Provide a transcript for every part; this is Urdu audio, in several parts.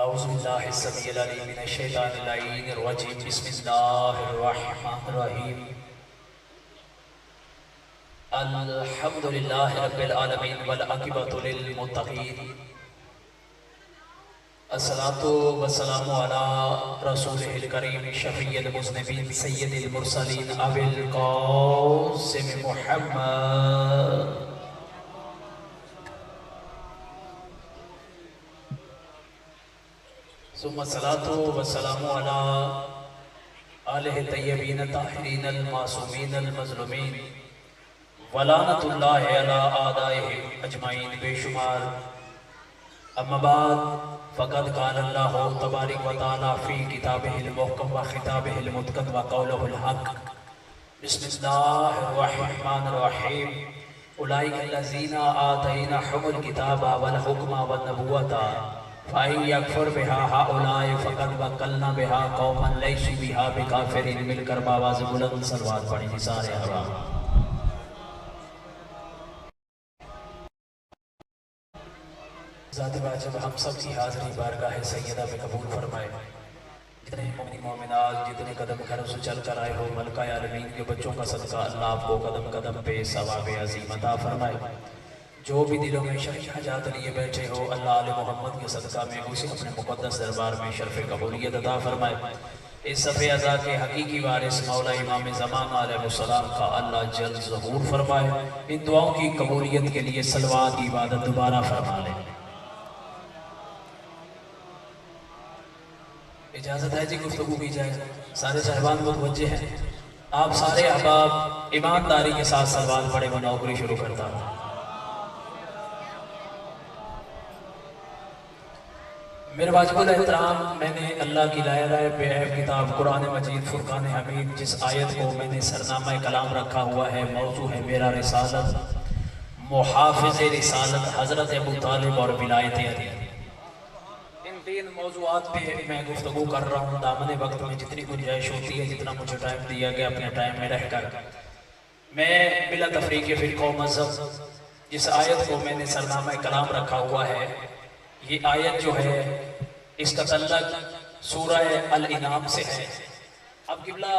اعوذ باللہ السمیع العلیم من الشیطان اللعین الرجیم بسم اللہ الرحمن الرحیم الحمدللہ رب العالمین والعاقبۃ للمتقین الصلاۃ والسلام علی رسولہ الکریم شفیع المذنبین سید المرسلین ابی القاسم محمد ثم الصلاة والسلام على آلہ طیبین الطاہرین المعصومین المظلومین ولعنۃ اللہ علی اعدائہم اجمعین بے شمار. اما بعد فقد قال اللہ تبارک و تعالی فی کتابہ المحکم و خطابہ المتقن و قولہ الحق. بسم اللہ الرحمن الرحیم. اولئک الذین آتیناہم الکتاب والحکم والنبوۃ فَإِن يَكْفُرْ بِهَا هَؤُلَاءِ فَقَدْ وَكَّلْنَا بِهَا قَوْمًا لَيْسُوا بِهَا بِكَافِرِينَ. مل کر باواز بلند صلوات پڑھیں گے سارے احباب. ذات واجب ہم سب کی حاضری بارگاہ سیدہ میں قبول فرمائے. جتنے مومن مومنات جتنے قدم گھروں سے چل کر آئے ہو ملکہ عالمین کے بچوں کا صدقہ اللہ آپ کو قدم قدم پہ ثواب عظیم عطا فرمائے. جو بھی دلوں میں شرعی حاجات لیے بیٹھے ہو اللہ علیہ محمد کے صدقہ میں اسے اپنے مقدس دربار میں شرف قبولیت عطا فرمائے. اس صفحہ ازا کے حقیقی وارث مولا امام زمان علیہ السلام کا اللہ جل ظہور فرمائے. ان دعاؤں کی قبولیت کے لیے صلوات کی عبادت دوبارہ فرما لیں. اجازت ہے جی گفتگو کی جائے. سارے صاحبان متوجہ ہیں. آپ سارے احباب ایمانداری کے ساتھ صلوات پڑھیں. میں نوکری شروع کرتا ہوں. میرے واجب الاحترام میں نے اللہ کی لائے لائے بے عیب کتاب قرآن مجید فرقان حمید جس آیت کو میں نے سرنامہ کلام رکھا ہوا ہے موضوع ہے میرا رسالت محافظ رسالت حضرت ابو طالب اور ولایت علی. ان تین موضوعات پہ میں گفتگو کر رہا ہوں. دامن وقت میں جتنی گنجائش ہوتی ہے جتنا مجھے ٹائم دیا گیا اپنے ٹائم میں رہ کر میں بلا تفریق فرقہ و مذہب جس آیت کو میں نے سرنامہ کلام رکھا ہوا ہے یہ آیت جو ہے اس کا تعلق سورہ الانعام سے ہے. اب قبلہ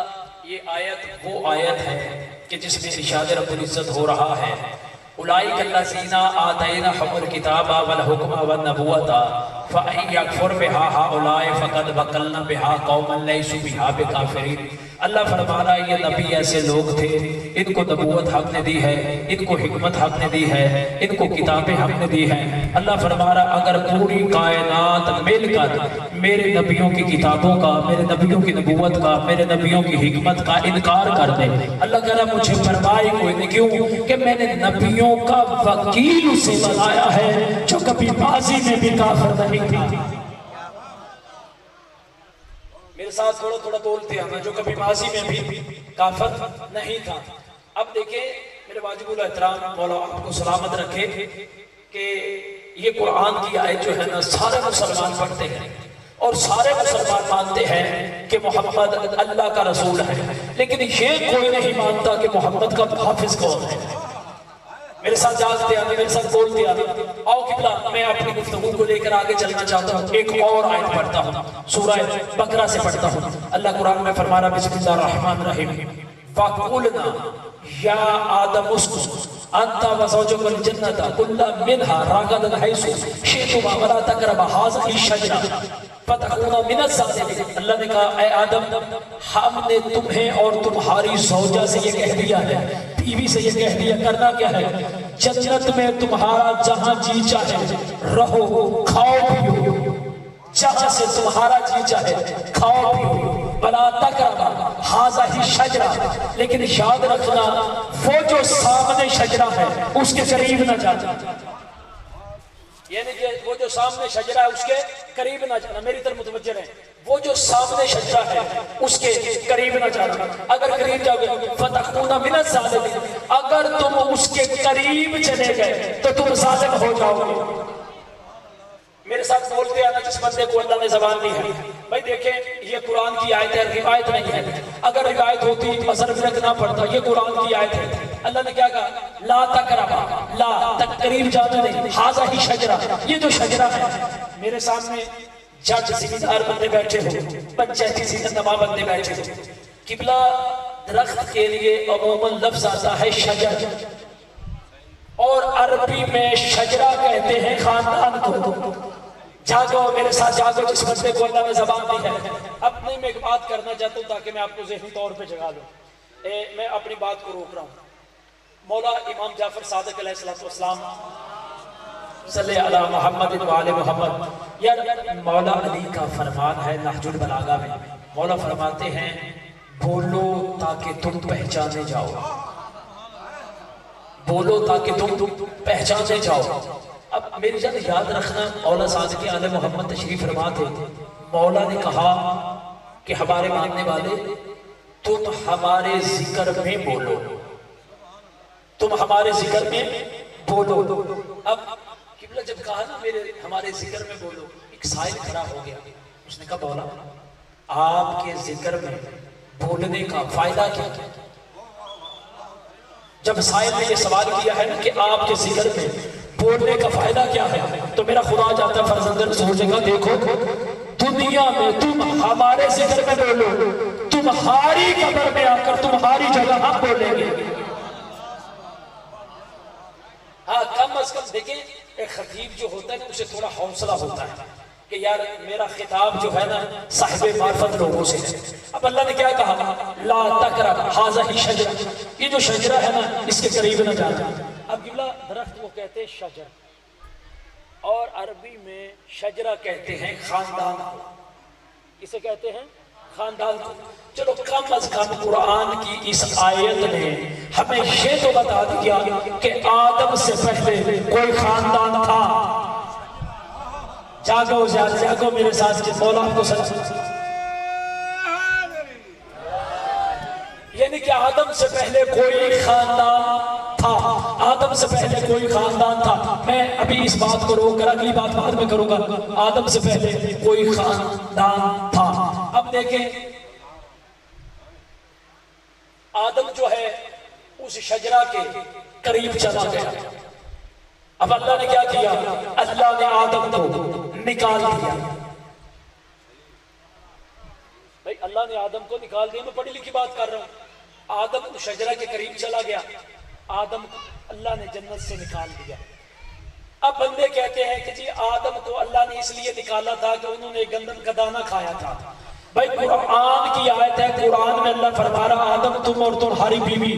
یہ آیت وہ آیت ہے کہ جس میں ارشاد رب العزت ہو رہا ہے اولئک الذین آتیناہم الکتاب والحکم والنبوۃ فَإِن يَكْفُرْ بِهَا هَؤُلَاءِ فَقَدْ وَكَّلْنَا بِهَا قَوْمًا لَيْسُوا بِهَا بِكَافِرِينَ. اللہ فرما رہا ہے یہ نبی ایسے لوگ تھے ان کو نبوت حق نے دی ہے ان کو حکمت حق نے دی ہے ان کو کتابیں حق نے دی ہیں. اللہ فرما رہا ہے اگر پوری کائنات مل کر میرے نبیوں کی کتابوں کا میرے نبیوں کی نبوت کا میرے نبیوں کی حکمت کا انکار کر دے اللہ کہہ رہا مجھے پرواہ کوئی نہیں. کیوں کہ میں نے نبیوں کا وکیل اسے بنایا ہے جو کبھی ماضی میں بھی کافر نہیں تھا. میرے ساتھ تھوڑا تھوڑا بولتے ہیں جو کبھی ماضی میں بھی کافر نہیں تھا. اب دیکھیں میرے واجب الاحترام مولا آپ کو سلامت رکھے کہ یہ قرآن کی آیت جو ہے نا سارے مسلمان پڑھتے ہیں اور سارے مسلمان مانتے ہیں کہ محمد اللہ کا رسول ہے لیکن یہ کوئی نہیں مانتا کہ محمد کا حافظ کون ہے. میرے ساتھ جاگتے آتے میرے ساتھ بولتے آتے. آؤ قبلہ میں اپنی گفتگو کو لے کر آگے چلنا چاہتا ہوں. ایک اور آیت پڑھتا ہوں سورہ بقرہ سے پڑھتا ہوں. اللہ قرآن میں فرما رہا بسم اللہ الرحمن الرحیم فَقُلْنَا يَا آدَمُ اسْكُنْ أَنْتَ وَزَوْجُكَ الْجَنَّةَ كُلًّا مِنْهَا رَغَدًا حَيْثُ شِئْتُمَا وَلَا تَقْرَبَا هَٰذِهِ الشَّجَرَةَ فَتَكُونَا مِنَ الظَّالِمِينَ. اللہ نے کہا اے آدم ہم نے تمہیں اور تمہاری زوجہ سے یہ کہہ دیا ہے بیوی سے یہ کہہ دیا کرنا کیا ہے جنت میں تمہارا جہاں جی چاہے رہو کھاؤ پیو جہاں سے تمہارا جی چاہے کھاؤ پیو وَلَا تَقْرَبَا هَٰذِهِ الشَّجَرَةَ لیکن یاد رکھنا وہ جو سامنے شجرہ ہے اس کے قریب نہ جانا. یعنی کہ وہ جو سامنے شجرہ ہے اس کے قریب نہ جانا. میری طرف متوجہ رہیں وہ جو سامنے شجرہ ہے اس کے قریب نہ جانا. اگر قریب جاؤ گے فَتَكُونَ مِنَ الظَّالِمِينَ اگر تم اس کے قریب چلے گئے تو تم ظالم ہو جاؤ گے. میرے ساتھ بولتے آنا جس بندے کو اللہ نے زبان دی ہے. بھائی دیکھیں یہ قرآن کی آیت ہے روایت نہیں ہے. اگر روایت ہوتی تو اثر بھی رکھنا پڑتا. یہ قرآن کی آیت ہے. اللہ نے کیا کہا لا تقربا لا تک قریب جانا نہیں هذه الشجرة یہ جو شجرہ ہے میرے سامنے جج ذمہ بندے بیٹھے ہو، پنچایتی سیدھا نما بندے بیٹھے ہو. قبلہ درخت کے لیے عموماً لفظ آتا ہے شجر، اور عربی میں شجرہ کہتے ہیں خاندان کو. جاگو میرے ساتھ جاگو، جس بندے کو اللہ نے زبان دی ہے. اب نہیں میں ایک بات کرنا چاہتا ہوں تاکہ میں آپ کو ذہنی طور پہ جگا لوں. میں اپنی بات کو روک رہا ہوں. مولا امام جعفر صادق علیہ السلام صلی علی محمد و آل محمد. یار مولا علی کا فرمان ہے نہج البلاغہ میں، مولا فرماتے ہیں بولو تاکہ تم پہچانے جاؤ، بولو تاکہ تم پہچانے جاؤ. اب میری جان یاد رکھنا، مولا صادق آل محمد تشریف فرما تھے. مولا نے کہا کہ ہمارے ماننے والے تم ہمارے ذکر میں بولو، تم ہمارے ذکر میں بولو. اب قبلہ جب کہا نا میرے ہمارے ذکر میں بولو، ایک سائل کھڑا ہو گیا. اس نے کہا مولا آپ کے ذکر میں بولنے کا فائدہ کیا؟ جب سائل نے یہ سوال کیا ہے نا کہ آپ کے ذکر میں بولنے کا فائدہ کیا ہے، تو میرا خدا جاتا ہے فرزند رسول جگہ دیکھو دنیا میں تم ہمارے ذکر میں بولو، تمہاری قبر میں آ کر تمہاری جگہ ہم بولیں گے. ہاں کم از کم دیکھیں ایک خطیب جو ہوتا ہے نا اسے تھوڑا حوصلہ ہوتا ہے کہ یار میرا خطاب جو ہے نا صاحب معرفت لوگوں سے ہے. اب اللہ نے کیا کہا؟ لا تقرب ھذہ شجرہ، یہ جو شجرہ ہے نا اس کے قریب نہ جانا. اب قبلہ درخت وہ کہتے ہیں شجر، اور عربی میں شجرہ کہتے ہیں خاندان کو. کسے کہتے ہیں؟ خاندان کو. چلو کم از کم قرآن کی اس آیت نے ہمیں یہ تو بتا دیا کہ آدم سے پہلے کوئی خاندان تھا. جاگو جاگو میرے ساتھ کہ مولا آپ کو سلام. یعنی کہ آدم سے پہلے کوئی خاندان تھا، آدم سے پہلے کوئی خاندان تھا. میں ابھی اس بات کو روک کر اگلی بات بعد میں کروں گا. آدم سے پہلے کوئی خاندان تھا. اب دیکھیں آدم جو ہے اس شجرہ کے قریب چلا گیا. اب اللہ نے کیا کیا؟ اللہ نے آدم کو نکال دیا. بھائی اللہ نے آدم کو نکال دیا، میں پڑھی لکھی بات کر رہا ہوں. آدم شجرہ کے قریب چلا گیا، آدم کو اللہ نے جنت سے نکال دیا. اب بندے کہتے ہیں کہ جی آدم کو اللہ نے اس لیے نکالا تھا کہ انہوں نے گندم کا دانہ کھایا تھا. بھائی قرآن کی آیت ہے، قرآن میں اللہ فرما رہا آدم تم اور تمہاری بیوی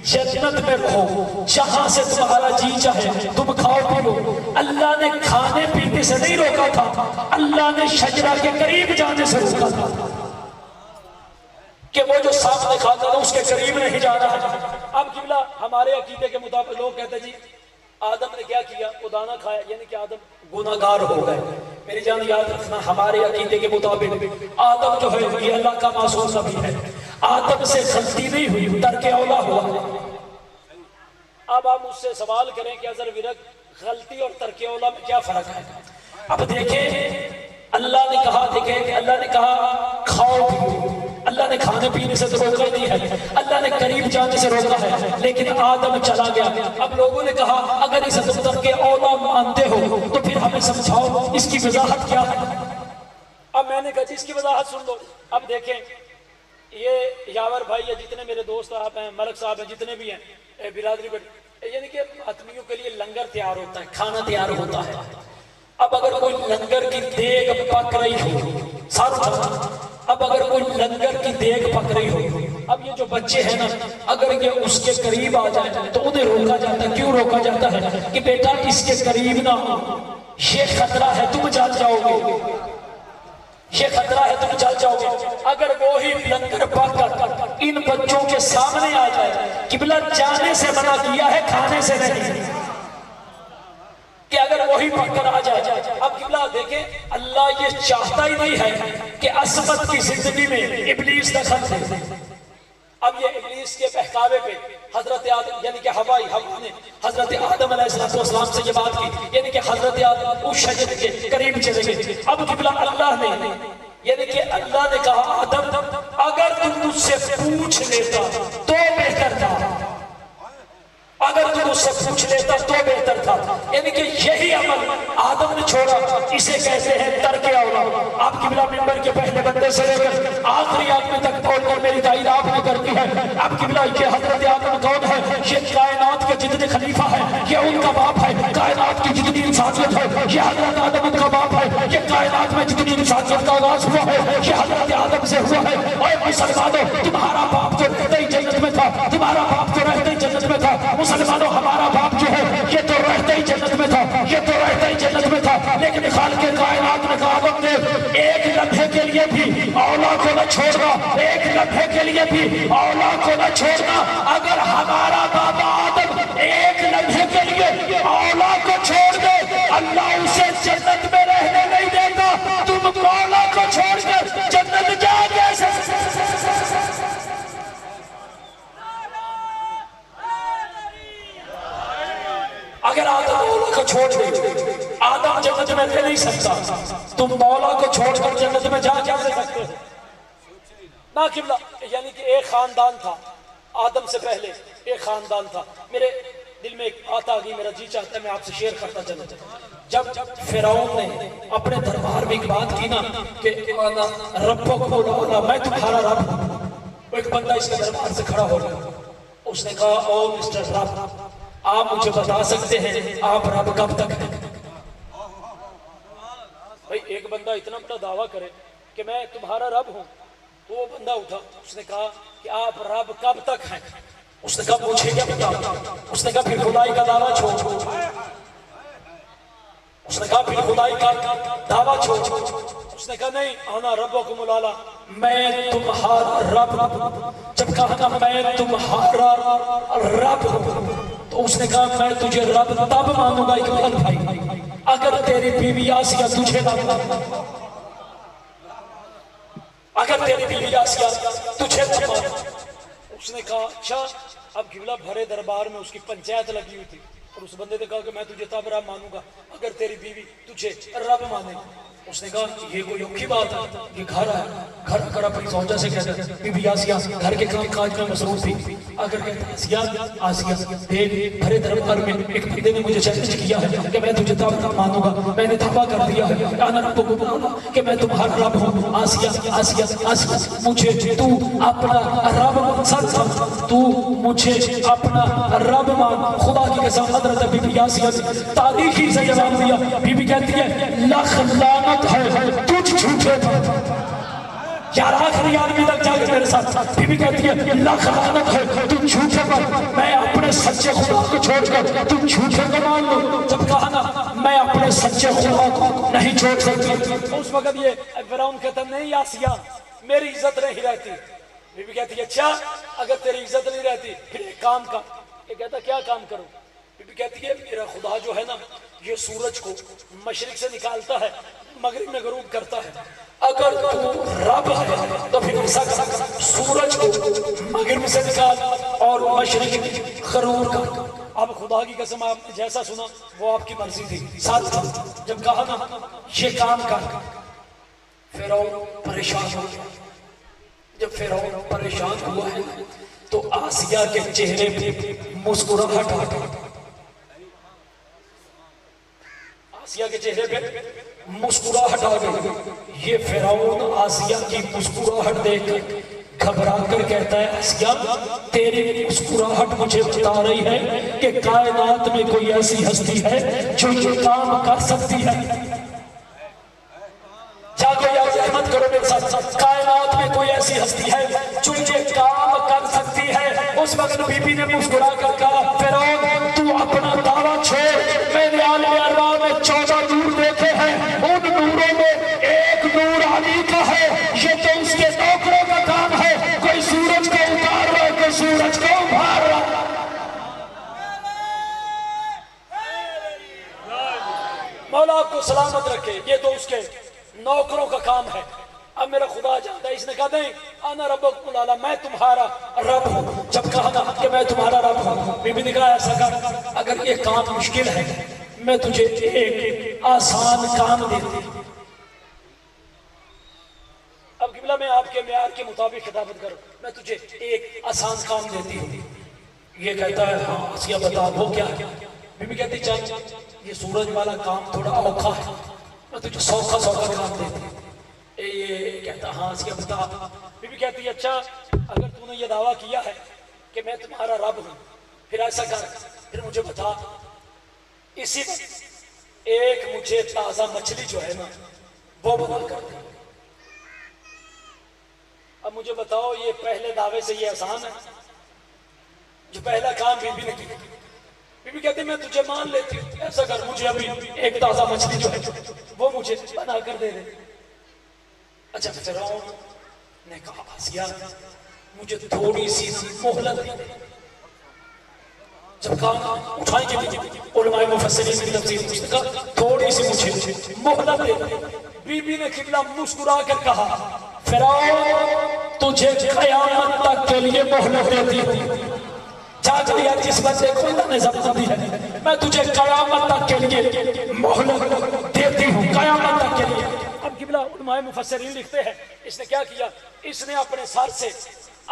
جنت میں رہو، جہاں سے تمہارا جی چاہے تم کھاؤ پیو. اللہ نے کھانے پینے سے نہیں روکا تھا، اللہ نے شجرہ کے قریب جانے سے روکا تھا کہ وہ جو سامنے کھاتا تھا اس کے قریب نہیں جانا ہے. اب قبلہ ہمارے عقیدے کے مطابق لوگ کہتے ہیں جی آدم نے کیا کیا؟ وہ دانہ کھایا، یعنی کہ آدم گناہگار ہو گئے. میری جان یاد رکھنا ہمارے عقیدے کے مطابق آدم جو ہے یہ اللہ کا معصوم نبی ہے، آدم سے غلطی نہیں ہوئی، ترک اولا ہوا. اب آپ مجھ سے سوال کریں کہ اظہر ورق غلطی اور ترک اولا میں کیا فرق ہے؟ اب دیکھیں اللہ نے کہا، دیکھیں کہ اللہ نے کہا کھاؤ پیو، اللہ نے کھانے پینے سے تو روکا ہی نہیں ہے، اللہ نے قریب جانے سے روکا ہے، لیکن آدم چلا گیا. اب لوگوں نے کہا اگر اسے تم ترک اولا مانتے ہو تو پھر ہمیں سمجھاؤ اس کی وضاحت کیا ہے. اب میں نے کہا جی اس کی وضاحت سن لو. اب دیکھیں یہ یاور بھائی یا جتنے میرے دوست آپ ہیں، ملک صاحب ہیں، جتنے بھی ہیں برادری پر، یعنی کہ آدمیوں کے لیے لنگر تیار ہوتا ہے، کھانا تیار ہوتا ہے. اب اگر کوئی لنگر کی دیگ پک رہی ہو سارا، اب اگر کوئی لنگر کی دیگ پک رہی ہو، اب یہ جو بچے ہیں نا اگر یہ اس کے قریب آ جائے تو انہیں روکا جاتا ہے. کیوں روکا جاتا ہے؟ کہ بیٹا اس کے قریب نہ ہو، یہ خطرہ ہے تم جل جاؤ گے، یہ خطرہ ہے تم جل جاؤ گے. اگر وہی لنگر پک کر ان بچوں کے سامنے آ جائے، قبلہ جانے سے منع کیا ہے، کھانے سے نہیں، کہ اگر وہی پک کر آ جائے. اب قبلہ دیکھیں اللہ یہ چاہتا ہی نہیں ہے کہ عصمت کی زندگی میں ابلیس دخل دے. اب یہ ابلیس کے بہکاوے پہ حضرت آدم یعنی کہ ہوا نے حضرت آدم علیہ السلام سے یہ بات کی، یعنی کہ حضرت آدم اس شجر کے قریب چلے گئے. اب قبلہ اللہ نے یعنی کہ اللہ نے کہا آدم اگر تم مجھ سے پوچھ لیتا تو بہتر تھا، اگر تو اس سے پوچھ لیتا تو بہتر تھا. یعنی کہ یہی عمل آدم نے چھوڑا, اسے کہتے ہیں ترک اولا. آپ قبلہ منبر کے پہلے بندے سے لے کر آخری آدمی تک پہنچ کر میری تعریف آپ نے کرتی ہے. اب قبلہ کہ حضرت آدم کون ہے؟ یہ کائنات کے جتنے خلیفہ ہیں یہ ان کا باپ ہے. کائنات کی جتنی انسانیت ہے یہ حضرت آدم ان کا باپ ہے. یہ کائنات میں جتنی انسانیت کا آغاز ہوا ہے یہ حضرت آدم سے ہوا ہے. اور مسلمانوں, تمہارا باپ تو رہتے ہی جنت میں تھا, تمہارا باپ تو رہتے ہی جنت میں تھا. مسلمانوں, ہمارا باپ جو ہے یہ تو رہتے ہی جنت میں تھا, یہ تو رہتے ہی جنت میں تھا. لیکن خالق کائنات نے کہا آدم نے ایک لمحے کے لیے بھی اولاد کو نہ چھوڑنا, ایک لمحے کے لیے بھی اولاد کو نہ چھوڑنا. اگر ہمارا بابا آدم ایک لمحے کے لیے اولاد کو چھوڑ دے, اللہ اسے جنت میں رہنے نہیں دیتا. تم مولا کو چھوڑ کر جنت جا کیسے؟ اگر آدم مولا کو چھوڑ دے, آدم جنت میں رہ نہیں سکتا, تم مولا کو چھوڑ کر جنت میں جا کیسے سکتے ہو؟ نا قبلہ, یعنی کہ ایک خاندان تھا آدم سے پہلے, ایک خاندان تھا. میرے دل میں ایک بات آ گئی, میرا جی چاہتا ہے میں آپ سے شیئر کرتا چلوں. جب فرعون نے اپنے دربار میں ایک بات کی نا کہ انا ربکم الاعلی, میں تمہارا رب ہوں, ایک بندہ اس کے دربار سے کھڑا ہو گیا. اس نے کہا او مسٹر رب, آپ مجھے بتا سکتے ہیں آپ رب کب تک ہیں؟ بھئی ایک بندہ اتنا بڑا دعویٰ کرے کہ میں تمہارا رب ہوں. تو وہ بندہ اٹھا, اس نے کہا کہ آپ رب کب تک ہیں؟ اس نے کہا مجھے کیا پتا. اس نے کہا پھر خدائی کا دعویٰ چھوڑ. اس نے کہا پھر خدائی کا دعویٰ چھوڑ. اس نے کہا نہیں, انا ربکم الاعلی, میں تمہارا رب. جب کہا نا میں تمہارا رب ہوں, تو اس نے کہا میں تجھے رب تب مانوں گا اقبال بھائی اگر تیری بیوی آسیہ تجھے نہ مانے. اگر تیری بیوی آسیہ تجھے نہ مانے. اس نے کہا اچھا. اب قبلہ بھرے دربار میں اس کی پنچایت لگی ہوئی تھی, اور اس بندے نے کہا کہ میں تجھے تب رب مانوں گا اگر تیری بیوی تجھے رب مانے. اس نے کہا یہ کوئی اوکھی بات ہے, یہ گھر ہے, گھر کر اپنی زوجہ سے کہتا ہے بی بی آسیہ گھر کے کام کاج میں مصروف تھی. اگر کہتا ہے آسیہ دیکھ بھرے دربار میں ایک بندے نے مجھے چیلنج کیا ہے کہ میں تجھے تب مانوں گا, میں نے دعویٰ کر دیا ہے انا ربکم الاعلی کہ میں تمہارا رب ہوں. آسیہ مجھے تو اپنا رب سمجھ, تو مجھے اپنا رب مان. خدا کی قسم حضرت بی بی آسیہ تاریخی سے جواب دیا. بی بی کہتی ہے لاکھ لعنت ہے تجھ جھوٹے پر. یار آخری آدمی تک جا کے میرے ساتھ. بی بی کہتی ہے لاکھ لعنت ہے تجھ جھوٹے پر, میں اپنے سچے خدا کو چھوڑ کر تم جھوٹے کو مان لو. جب کہا نا میں اپنے سچے خدا کو نہیں چھوڑ سکتی, اس وقت یہ فرعون کہتا نہیں آسیہ میری عزت نہیں رہتی. بی بی کہتی ہے اچھا اگر تیری عزت نہیں رہتی پھر ایک کام کر. یہ کہتا کیا کام کروں؟ بی بی کہتی ہے میرا خدا جو ہے نا یہ سورج کو مشرق سے نکالتا ہے مغرب میں غروب کرتا ہے. اگر تو رب ہے تو پھر ایسا کر سورج کو مغرب سے نکال اور مشرق غروب کر. اب خدا کی قسم آپ نے جیسا سنا وہ آپ کی مرضی تھی. ساتھ جب کہا نا یہ کام کر, فرعون پریشان ہو گیا. جب فرعون پریشان ہوا ہے تو آسیہ کے چہرے پہ مسکراہٹ آ گئی. آسیہ کے چہرے پہ مسکراہٹ آ گئی. یہ فرعون آسیہ کی مسکراہٹ دیکھ کر گھبرا کر کہتا ہے آسیہ تیری مسکراہٹ مجھے بتا رہی ہے کہ کائنات میں کوئی ایسی ہستی ہے جو یہ کام کر سکتی ہے. جاگو یا رحمت کرو میرے ساتھ. کائنات میں کوئی ایسی ہستی ہے جو یہ کام کر سکتی ہے. اس وقت بی بی نے مسکرا کر کہا فرعون تو اپنا دعویٰ چھوڑ, میں نے عالم ارواح میں 14 نور دیکھے ہیں, ان نوروں میں ایک نور علی کا ہے, یہ تو اس کے نوکروں کا کام ہے. کوئی سورج کو اتار رہا ہے, کوئی سورج کو ابھار رہا ہے. مولا آپ کو سلامت رکھے, یہ تو اس کے نوکروں کا کام ہے. اب میرا خدا جانتا ہے. اس نے کہا نہیں انا ربکم الاعلی, میں تمہارا رب ہوں. جب کہا نا کہ میں تمہارا رب ہوں, بی بی نے کہا ایسا کر اگر یہ کام مشکل ہے میں تجھے ایک آسان کام دیتی. اب قبلہ میں آپ کے معیار کے مطابق خطابت کروں, میں تجھے ایک آسان کام دیتی ہوں. یہ کہتا ہے ہاں آسیہ بتا وہ کیا ہے؟ بی بی کہتی چل یہ سورج والا کام تھوڑا اوکھا ہے، میں تجھے سوکھا سوکھا کام دیتی۔ یہ کہتا ہاں آسیہ بتا۔ بی بی کہتی اچھا اگر تو نے یہ دعویٰ کیا ہے کہ میں تمہارا رب ہوں، پھر ایسا کر، پھر مجھے بتا اسی وقت ایک مجھے تازہ مچھلی جو ہے نا وہ بنا کر دے۔ اب مجھے بتاؤ یہ پہلے دعوے سے یہ آسان ہے؟ جو پہلا کام بی بی نے کیا، بی بی کہتی میں تجھے مان لیتی ہوں، ایسا کر مجھے ابھی ایک تازہ مچھلی جو ہے وہ مجھے بنا کر دے دے۔ اچھا فرعون نے کہا آسیہ مجھے تھوڑی سی مہلت دے۔ جب کہا اٹھائیں گے علماء مفسرین کی تفسیر کا تھوڑی سی مجھے مہلت دے، بی بی نے قبلہ مسکرا کر کہا فرعون تجھے قیامت تک کے لیے مہلت دیتی ہوں، جاگ لیا جس بندے کو اللہ نے زبان دی ہے، میں تجھے قیامت تک کے لیے مہلت دیتی ہوں، قیامت تک کے لیے۔ اب قبلہ علماء مفسرین لکھتے ہیں اس نے کیا کیا، اس نے اپنے سر سے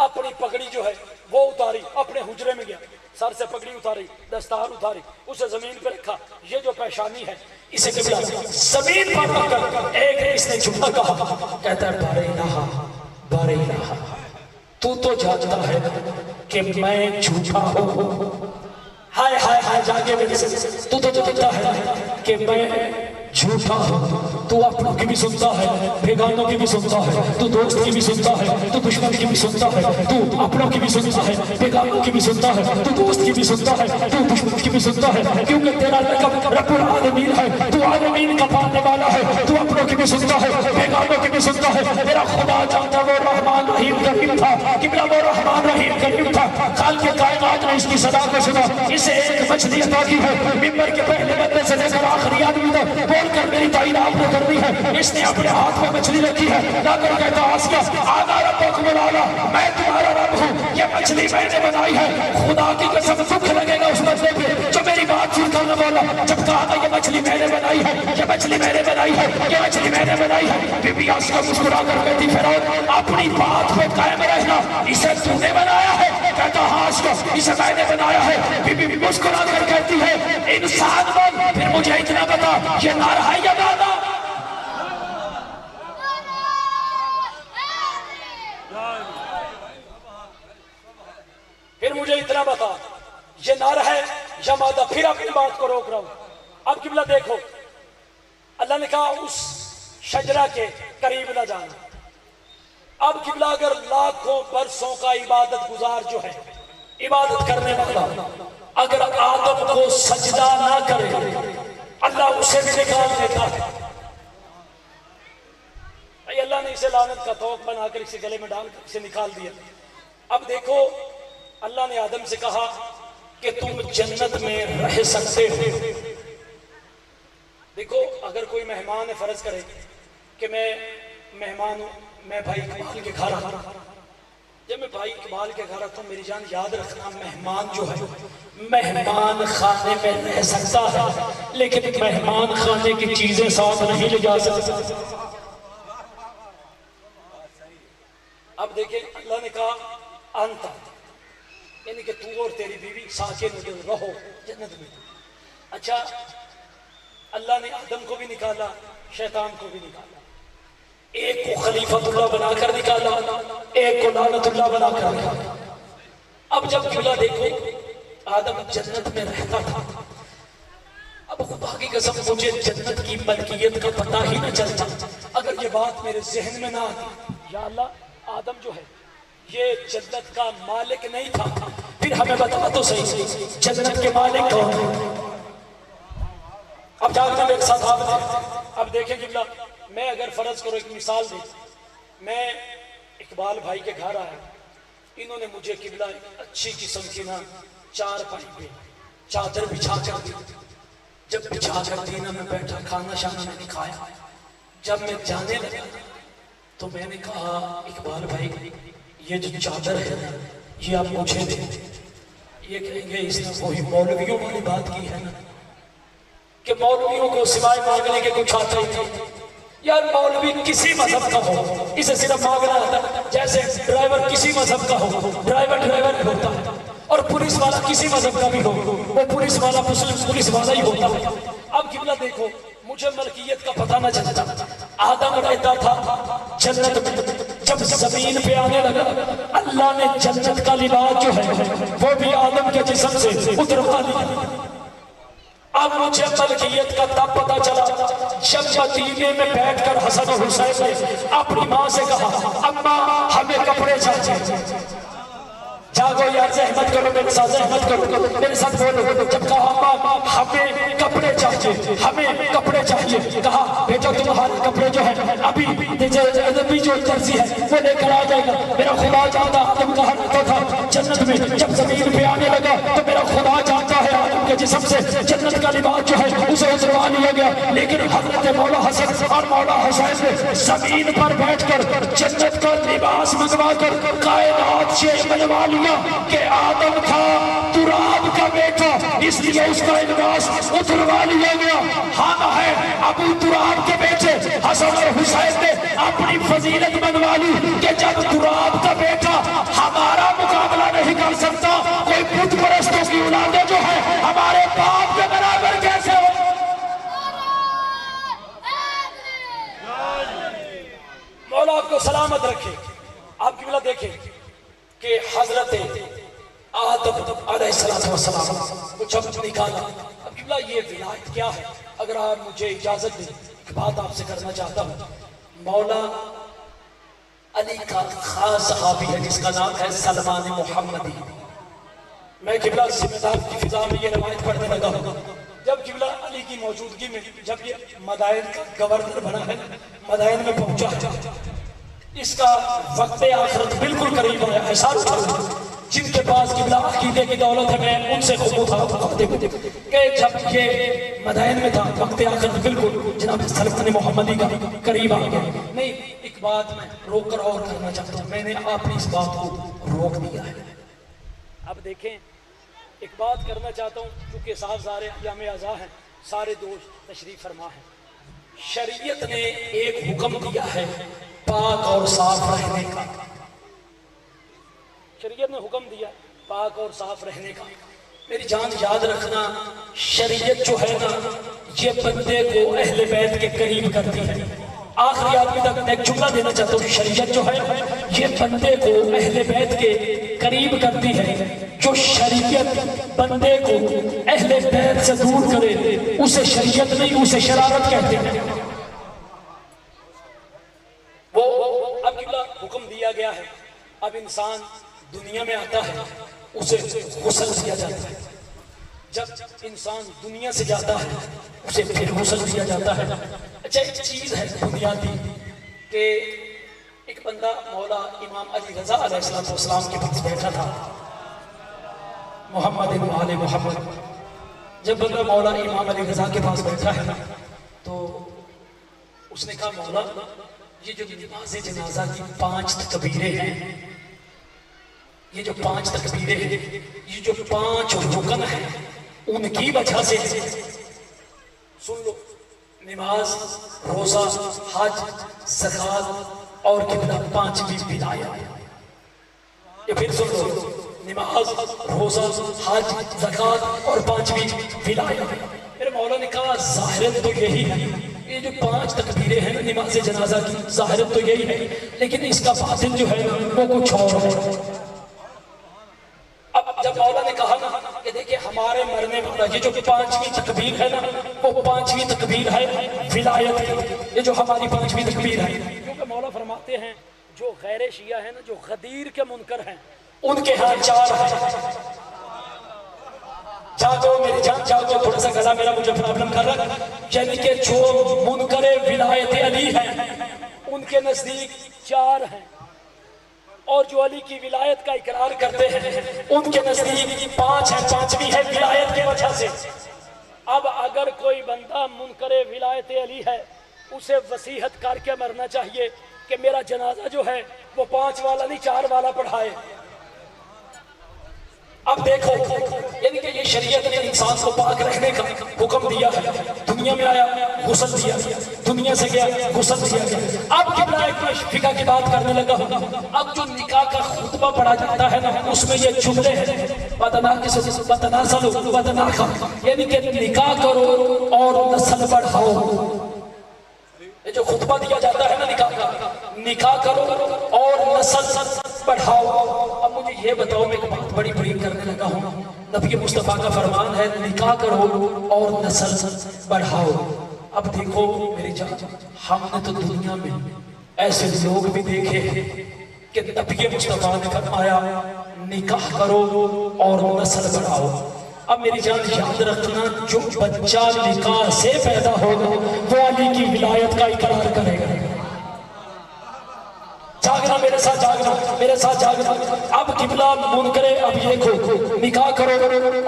اپنی پگڑی جو ہے وہ اتاری، اپنے حجرے میں گیا، سر سے پگڑی اتاری، دستار اتاری، اسے زمین پہ رکھا، یہ جو پیشانی ہے اسے قبلہ زمین پر رکھ کر ایک اس نے جھکا کہا، کہتا ہے بارے الہا بارے الہا تو جانتا ہے کہ میں جھوٹا ہوں، ہائے ہائے ہائے جاگے میرے سے، تو جانتا ہے کہ میں جھوٹا ہوں، تو اپنوں کی بھی سنتا ہے، بیگانوں کی بھی سنتا ہے، تو دوست کی بھی سنتا ہے، تو دشمن کی بھی سنتا ہے، تو اپنوں کی بھی سنتا ہے، بیگانوں کی بھی سنتا ہے، تو دوست کی بھی سنتا ہے، تو دشمن کی بھی سنتا ہے، کیونکہ تیرا لقب رب العالمین ہے، تو عالمین کا پالنے والا ہے، تو اپنوں کی بھی سنتا ہے، بیگانوں کی بھی سنتا ہے، میرا خدا جانتا وہ رحمان رحیم کریم تھا، قبلہ وہ رحمان رحیم کریم تھا، خالق کائنات نے اس کی صدا کو سنا، اسے ایک مچھلی عطا کی ہے، ممبر کے پہلے بندے سے لے کر آخری آدمی تک بول کر میری تعین آپ نے کرنی ہے، اس نے اپنے ہاتھ میں مچھلی رکھی ہے، لا کر کہتا آسیہ آنا ربکم الاعلی، میں تمہارا رب ہوں، یہ مچھلی میں نے بنائی ہے، خدا کی قسم دکھ لگے گا اس بندے پہ جو میری بات چیت کرنے والا جب کہا تھا یہ مچھلی میں نے بنائی ہے، یہ مچھلی میں نے بنائی ہے، یہ مچھلی میں نے بنائی ہے۔ بی بی آسیہ مسکرا کر کہتی فرعون اپنی بات پہ قائم رہنا، اسے تو نے بنایا ہے؟ کہتا ہاں آسیہ اسے میں نے بنایا ہے۔ بی بی مسکرا کر کہتی ہے انسان بن، پھر مجھے اتنا بتا یہ نر ہے یا دادا؟ پھر مجھے اتنا بتا یہ نر ہے یا مادہ؟ پھر اپنی بات کو روک رہا ہوں۔ اب قبلہ دیکھو اللہ نے کہا اس شجرہ کے قریب نہ جانا۔ اب قبلہ اگر لاکھوں برسوں کا عبادت گزار جو ہے عبادت کرنے والا اگر آدم کو سجدہ نہ کرے اللہ اسے بھی نکال دیتا ہے۔ اللہ نے اسے لعنت کا توق بنا کر اسے گلے میں ڈال کر اسے نکال دیا۔ اب دیکھو اللہ نے آدم سے کہا کہ تم جنت میں رہ سکتے ہو۔ دیکھو اگر کوئی مہمان فرض کرے کہ میں مہمان ہوں، میں بھائی اقبال کے گھر آتا ہوں، جب میں بھائی اقبال کے گھر آتا ہوں میری جان یاد رکھنا مہمان جو ہے مہمان خانے میں رہ سکتا ہے لیکن مہمان خانے کی چیزیں ساتھ نہیں لے جا سکتا۔ اب دیکھیں اللہ نے کہا انت یعنی کہ تو اور تیری بیوی ساکن رہو جنت میں۔ اچھا اللہ نے آدم کو بھی نکالا شیطان کو بھی نکالا، ایک کو خلیفۃ اللہ بنا کر نکالا ایک کو لعنت اللہ بنا کر نکالا۔ اب جب قبلہ دیکھو آدم جنت میں رہتا تھا، اب خدا کی قسم مجھے جنت کی ملکیت کا پتہ ہی نہ چلتا اگر یہ بات میرے ذہن میں نہ آتی یا اللہ آدم جو ہے یہ جنت کا مالک نہیں تھا، پھر ہمیں بتا تو صحیح جنت کے مالک کون ہے؟ اب جاگنا ایک ساتھ آپ دیں۔ اب دیکھیں قبلہ میں اگر فرض کرو ایک مثال دیں، میں اقبال بھائی کے گھر آیا، انہوں نے مجھے قبلہ اچھی قسم کی نا چار پائی پہ چادر بچھا کر دی، جب بچھا کر دی نا میں بیٹھا کھانا شانا میں نے کھایا، جب میں جانے لگا تو میں نے کہا اقبال بھائی یہ جو چادر ہے یہ آپ مجھے دیں۔ یہ کہیں گے اس نے وہی مولویوں والی بات کی ہے نا کہ مولویوں کو سوائے مانگنے کے کچھ آتا ہی نہیں۔ یار مولوی کسی مذہب کا ہو اسے صرف مانگنا آتا ہے، جیسے ڈرائیور کسی مذہب کا ہو ڈرائیور ڈرائیور ہوتا ہے۔ اور پولیس والا کسی مذہب کا بھی ہو وہ پولیس والا پولیس والا ہی ہوتا ہے۔ اب قبلہ دیکھو مجھے ملکیت کا پتہ نہ چلتا، آدم رہتا تھا جنت میں، جب زمین پہ آنے لگا اللہ نے جنت کا لباس جو ہے وہ بھی آدم کے جسم سے اتروا دیا۔ اب مجھے ملکیت کا تب پتہ چلا جب مدینے میں بیٹھ کر حسن و حسین نے اپنی ماں سے کہا اماں ہمیں کپڑے چاہیے، جاگو یار زحمت کرو میرے ساتھ، زحمت کرو میرے ساتھ بولو۔ جب کہا اماں ہمیں کپڑے چاہیے، ہمیں کپڑے چاہیے، کہا بیٹا تمہارے کپڑے جو ہیں ابھی جو درزی ہے وہ لے کر آ جائے گا۔ میرا خدا جانتا آدم کہا رہتا تھا جنت میں، جب زمین پہ آنے لگا تو میرا خدا جانتا ہے آدم کے جسم سے جنت کا لباس جو ہے اسے اتروا لیا گیا، لیکن حضرت مولا حسن اور مولا حسین نے زمین پر بیٹھ کر جنت کا لباس منگوا کر کائنات سے منوا لیا کہ آدم تھا تراب کا بیٹا، اس لیے اس کا لباس اتروا لیا گیا۔ ہم ہے ابو تراب کے بیٹے حسن اور حسین نے اپنی فضیلت منوا لی کہ جب تراب کا بیٹا ہمارا مقابلہ نہیں کر سکتا، کوئی بت پرستوں کی اولادیں جو ہے ہمارے باپ کے برابر کیسے ہو؟ مولا آپ کو سلامت رکھے۔ آپ قبلہ دیکھیں کہ حضرت آدم علیہ السلام کو جب نکالا، اب قبلہ یہ ولایت کیا ہے؟ اگر آپ مجھے اجازت دیں ایک بات آپ سے کرنا چاہتا ہوں۔ مولا علی کا خاص صحابی ہے جس کا نام ہے سلمان محمدی۔ میں قبلہ ذمہ دار کی فضا میں یہ روایت پڑھنے لگا ہوں، جب قبلہ علی کی موجودگی میں جب یہ مدائن کا گورنر بنا ہے، مدائن میں پہنچا ہے، اس کا وقت آخرت بالکل قریب ہے۔ ایسا جن کے پاس قبلہ عقیدے کی دولت ہے میں ان سے خوب کرتے ہوئے کہ جب یہ مدائن میں تھا وقت آخرت بالکل جناب سلمان محمدی کا قریب آ گیا۔ نہیں ایک بات میں روک کر اور کرنا چاہتا ہوں، میں نے آپ نے اس بات کو روک دیا ہے۔ اب دیکھیں ایک بات کرنا چاہتا ہوں کیونکہ صاحب سارے ایام اعزاء ہیں، سارے دوست تشریف فرما ہیں۔ شریعت نے ایک حکم دیا ہے پاک اور صاف رہنے کا، شریعت نے حکم دیا پاک اور صاف رہنے کا۔ میری جان یاد رکھنا شریعت جو ہے نا یہ بندے کو اہل بیت کے قریب کرتی ہے۔ آخری آدمی تک میں ایک جملہ دینا چاہتا ہوں، شریعت جو ہے یہ بندے کو اہل بیت کے قریب کرتی ہے۔ جو شریعت بندے کو اہل بیت سے دور کرے اسے شریعت نہیں اسے شرارت کہتے ہیں۔ وہ اب حکم دیا گیا ہے، اب انسان دنیا میں آتا ہے اسے غسل دیا جاتا ہے، جب انسان دنیا سے جاتا ہے اسے پھر غسل دیا جاتا ہے۔ اچھا ایک چیز ہے بنیادی کہ ایک بندہ مولا امام علی رضا علیہ السلام کے پاس بیٹھا تھا، محمد آل محمد۔ جب بندہ مولا امام علی رضا کے پاس بیٹھا ہے تو اس نے کہا مولا یہ جو نماز جنازہ کی 5 تکبیریں ہیں، یہ جو 5 تکبیریں ہیں، یہ جو 5 رکن ہیں ان کی وجہ سے سن لو، نماز، روزہ، حج، زکوٰۃ اور قبلہ 5ویں ولایت۔ یہ پھر سن لو، نماز، روزہ، حج، زکوٰۃ اور 5ویں ولایت۔ میرے مولا نے کہا ظاہرت تو یہی ہے، یہ جو 5 تکبیریں ہیں نماز جنازہ کی ظاہرت تو یہی ہے، لیکن اس کا باطن جو ہے وہ کچھ اور ہے۔ اب جب مولا نے کہا نا کہ دیکھیں ہمارے مرنے والا یہ جو 5ویں تکبیر ہے نا وہ 5ویں تکبیر ہے ولایت کی، یہ جو ہماری 5ویں تکبیر ہے، کیونکہ مولا فرماتے ہیں جو غیر شیعہ ہیں نا جو غدیر کے منکر ہیں ان کے ہاں 4 ہیں۔ جاگو میری جان جاگو، تھوڑا سا گلا میرا مجھے پرابلم کر رہا ہے، یعنی کہ جو منکر ولایت علی ہیں ان کے نزدیک 4 ہیں، اور جو علی کی ولایت کا اقرار کرتے ہیں ان کے نزدیک 5 ہیں، 5ویں ہے ولایت کی وجہ سے۔ اب اگر کوئی بندہ منکر ولایت علی ہے اسے وصیحت کر کے مرنا چاہیے کہ میرا جنازہ جو ہے وہ 5 والا نہیں 4 والا پڑھائے۔ اب دیکھو یعنی کہ یہ شریعت نے انسان کو پاک رہنے کا حکم دیا ہے، دنیا میں آیا غسل دیا، دنیا سے گیا غسل دیا گیا. اب قبلہ ایک میں فقہ کی بات کرنے لگا ہوں. اب جو نکاح کا خطبہ پڑھا جاتا ہے نا اس میں یہ جملے ہیں یعنی کہ نکاح کرو اور نسل بڑھاؤ. یہ جو خطبہ دیا جاتا ہے نا نکاح کا, نکاح کرو اور نسل بڑھاؤ. اب مجھے یہ بتاؤ, میں ایک بات بڑی بریک کرنے لگا ہوں. نبی مصطفیٰ کا فرمان ہے نکاح کرو اور نسل بڑھاؤ. اب دیکھو میری جان, ہم نے تو دنیا میں ایسے لوگ بھی دیکھے کہ نبی مصطفیٰ نے فرمایا نکاح کرو اور نسل بڑھاؤ. اب میری جان یاد رکھنا, جو بچہ نکاح سے پیدا ہوگا وہ علی کی ولایت کا اقرار کرے گا. جاگنا میرے ساتھ, جاگنا میرے ساتھ جاگنا. اب قبلہ منکرے اب یہ کھو نکاح کرو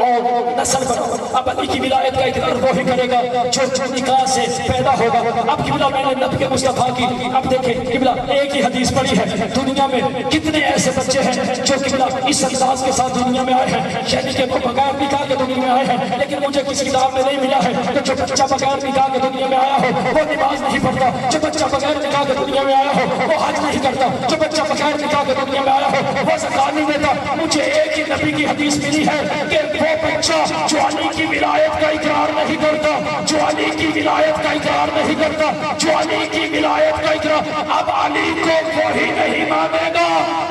اور نسل بڑھاؤ. اب علی کی ولایت کا اقرار وہی کرے گا جو نکاح سے پیدا ہوگا. اب قبلہ میں نے نبی مصطفیٰ کی, اب دیکھیں قبلہ ایک ہی حدیث پڑھی ہے, دنیا میں کتنے ایسے بچے ہیں جو قبلہ اس انداز کے ساتھ دنیا میں آئے ہیں, یعنی کہ وہ بغیر نکاح کے دنیا میں آئے ہیں. لیکن مجھے کسی کتاب میں نہیں ملا ہے کہ جو بچہ بغیر نکاح کے دنیا میں آیا ہو وہ نماز نہیں پڑھتا, جو بچہ بغیر نکاح کے دنیا میں آیا ہو وہ حج نہیں کرتا, جو بچہ بغیر نکاح کے دنیا میں آیا ہو وہ زکات نہیں دیتا. مجھے ایک ہی نبی کی حدیث ملی ہے کہ وہ بچہ جو علی کی ولایت کا اقرار نہیں کرتا, جو علی کی ولایت کا اقرار نہیں کرتا, جو علی کی ولایت کا اقرار, اب علی کو وہی نہیں مانے گا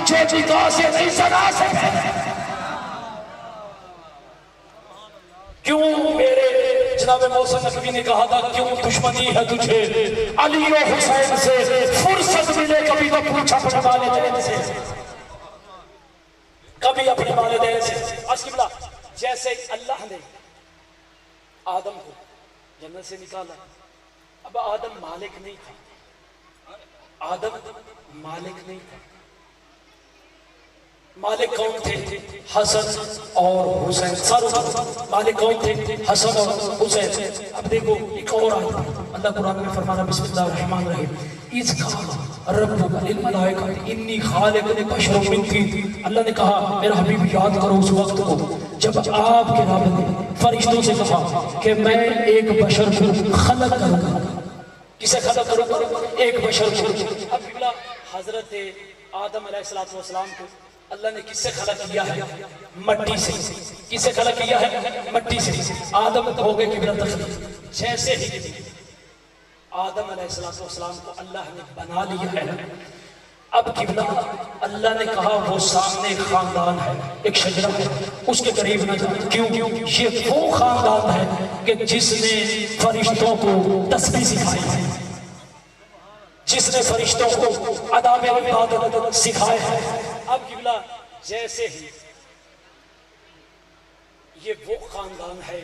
جو نکاح سے نہیں سنا سکے. کیوں میرے جناب محسن نقوی نے کہا تھا کیوں دشمنی ہے تجھے علی و حسین سے, فرصت ملے کبھی تو پوچھا اپنے والدین سے, کبھی اپنے والدین سے. اسکبلا جیسے اللہ نے آدم کو جنت سے نکالا, اب آدم مالک نہیں تھا, آدم مالک نہیں تھا. مالک کون تھے؟ حسن اور حسین. ساروں مالک کون تھے؟ حسن اور حسین. اب دیکھو ایک اور آیت اللہ قرآن میں فرمانا, بسم اللہ الرحمن الرحیم, اذ قال ربک للملائکہ انی خالق بشر من طین. اللہ نے کہا میرا حبیب یاد کرو اس وقت کو جب آپ کے رب نے فرشتوں سے کہا کہ میں ایک بشر کو خلق کروں گا. کسے خلق کروں گا؟ ایک بشر کو. اب حضرت آدم علیہ السلام کو اللہ نے کس سے خلق کیا ہے؟ مٹی سے. کس سے خلق کیا ہے؟ مٹی سے. آدم ہو گئے قبلہ تخلیق. جیسے ہی آدم علیہ السلام کو اللہ نے بنا لیا ہے, اب قبلہ اللہ نے کہا وہ سامنے ایک خاندان ہے, ایک شجرہ ہے, اس کے قریب نہ جاؤ. کیوں؟ یہ وہ خاندان ہے کہ جس نے فرشتوں کو تسبیح سکھائی ہے, جس نے فرشتوں کو آداب عبادت سکھائے ہیں. اب قبلہ جیسے ہی یہ وہ خاندان ہے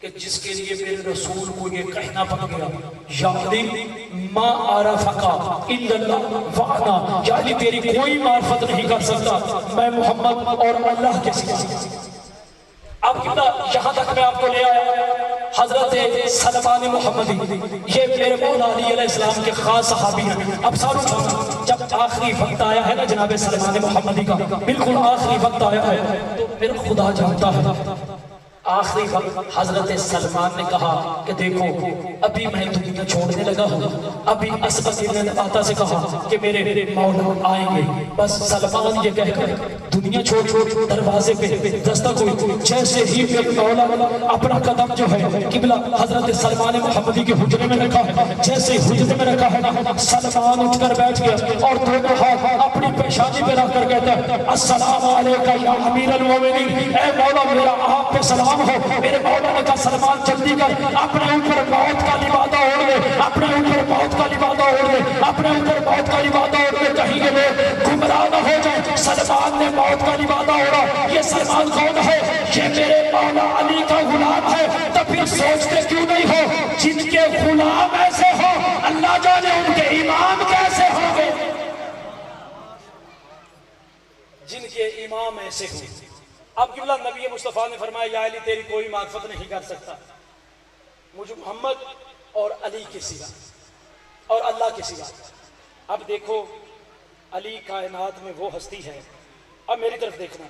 کہ جس کے لیے میرے رسول کو یہ کہنا پڑ گیا یا علی ما عرفکا الا اللہ وعنا, یا علی تیری کوئی معرفت نہیں کر سکتا میں محمد اور اللہ کے سوا. اب قبلہ یہاں تک میں آپ کو لے آیا حضرت سلمان محمدی, یہ میرے مولا علی علیہ السلام کے خاص صحابی ہیں. اب ساروں جب آخری وقت آیا ہے نا جناب سلمان محمدی کا, بالکل آخری وقت آیا ہے, تو پھر خدا جانتا ہے آخری وقت حضرت سلمان نے کہا کہ دیکھو ابھی میں دنیا چھوڑنے لگا ہوں, ابھی اسبق ابن نباتہ سے کہا کہ میرے مولا آئیں گے, بس سلمان یہ کہہ کر دنیا چھوڑ دروازے پہ دستک ہوئی. جیسے ہی میرے مولا اپنا قدم جو ہے قبلہ حضرت سلمان محمدی کے حجرے میں رکھا ہے, جیسے حجرے میں رکھا ہے نا سلمان اٹھ کر بیٹھ گیا اور دونوں ہاتھ اپنی پیشانی پہ رکھ کر کہتا ہے السلام علیکہ یا امیر المومنین, اے مولا میرا آپ پہ سلام ہو. میرے مولا نے کہا سلمان جلدی کر اپنے اوپر موت کا لبادہ اوڑھ لے, اپنے اوپر موت کا لبادہ اوڑھ لے, اپنے اوپر موت کا لبادہ اوڑھ لے, کہیں یہ لوگ گمراہ نہ ہو جائیں. سلمان نے موت کا لبادہ اوڑھا. یہ سلمان کون ہے؟ یہ میرے مولا علی کا غلام ہے. تو پھر سوچتے کیوں نہیں ہو جن کے غلام ایسے ہو اللہ جانے ان کے امام کیسے ہوں گے, جن کے امام ایسے ہوں. اب قبلہ نبی مصطفیٰ نے فرمایا یا علی تیری کوئی معرفت نہیں کر سکتا مجھے محمد اور علی کے سوا اور اللہ کے سوا. اب دیکھو علی کائنات میں وہ ہستی ہے, اب میری طرف دیکھنا,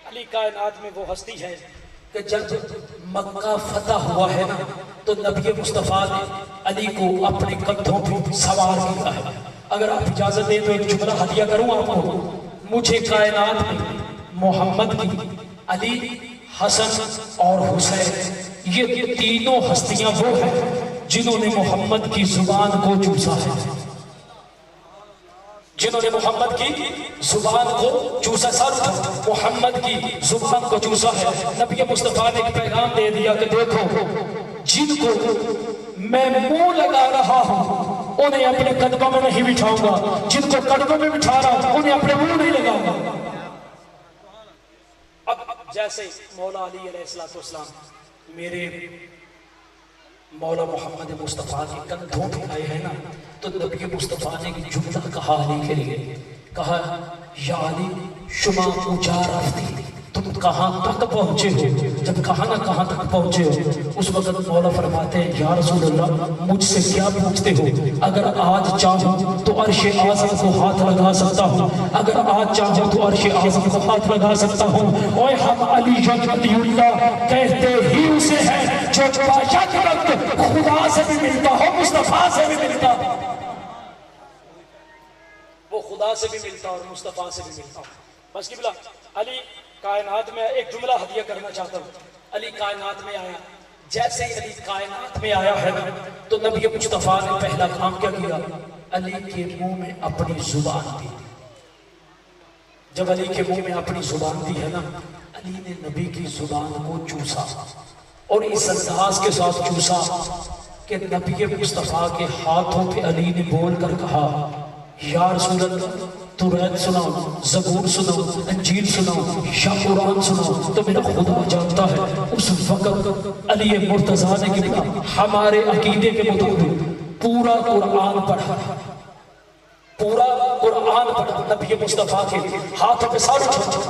علی کائنات میں وہ ہستی ہے کہ جب مکہ فتح ہوا ہے نا تو نبی مصطفیٰ نے علی کو اپنے کندھوں پہ سوار کیا ہے. اگر آپ اجازت دیں تو ایک جملہ ہدیہ کروں آپ کو. مجھے کائنات میں محمد کی، علی، حسن اور حسین، یہ تینوں ہستیاں وہ ہیں جنہوں نے محمد کی زبان کو چوسا ہے. جنہوں نے محمد کی زبان کو چوسا. سر محمد کی زبان کو چوسا ہے. نبی مصطفیٰ نے ایک پیغام دے دیا کہ دیکھو جن کو میں منہ لگا رہا ہوں انہیں اپنے قدموں میں نہیں بٹھاؤں گا، جن کو قدموں میں بٹھا رہا ہوں انہیں اپنے منہ نہیں لگاؤں گا. اب جیسے مولا علی علیہ السلام میرے مولا محمد مصطفیٰ کے کندھوں پہ آئے ہیں نا، تو نبی مصطفیٰ نے ایک جملہ کہا علی کے لیے. کہا یا علی شما اونچا رفتی، تم کہاں تک پہنچے ہو. جب کہاں نہ کہاں تک پہنچے ہو اس وقت مولا فرماتے ہیں یا رسول اللہ مجھ سے کیا پوچھتے ہو؟ اگر آج چاہوں تو عرش اعظم کو ہاتھ لگا سکتا ہوں، اگر آج چاہوں تو عرش اعظم کو ہاتھ لگا سکتا ہوں. اوے ہم علی ولی اللہ کہتے ہی اسے ہیں جو باشد وقت خدا سے بھی ملتا ہو، مصطفیٰ سے بھی ملتا ہو. وہ خدا سے بھی ملتا اور مصطفیٰ سے بھی ملتا. بس قبلہ علی کائنات میں ایک جملہ ہدیہ کرنا چاہتا ہوں. علی کائنات میں آیا، جیسے علی کائنات میں آیا ہے تو نبی مصطفیٰ نے پہلا کام کیا کیا؟ علی کے منہ میں اپنی زبان دی. جب علی کے منہ میں اپنی زبان دی ہے نا، علی نے نبی کی زبان کو چوسا اور اس انداز کے ساتھ چوسا کہ نبی مصطفیٰ کے ہاتھوں پہ علی نے بول کر کہا یا رسول اللہ توریت سناؤ، زبور سناؤ، انجیل سناؤ، یا قرآن سناؤ تو میرا خدا جانتا ہے. اس وقت علی مرتضیٰ نے کہا ہمارے عقیدے کے مطابق پورا قرآن پڑھا، پورا قرآن پڑھا نبی مصطفیٰ کے ہاتھوں پہ. سارے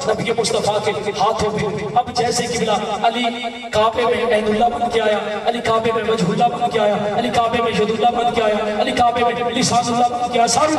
نبی مصطفیٰ کے ہاتھوں پہ. اب جیسے کہ علی کعبے میں عین اللہ بن کے آیا، علی کعبے میں وجہ اللہ بن کے آیا، علی کعبے میں ید اللہ بن کے آیا، علی کعبے میں لسان اللہ بن کے آیا. سارے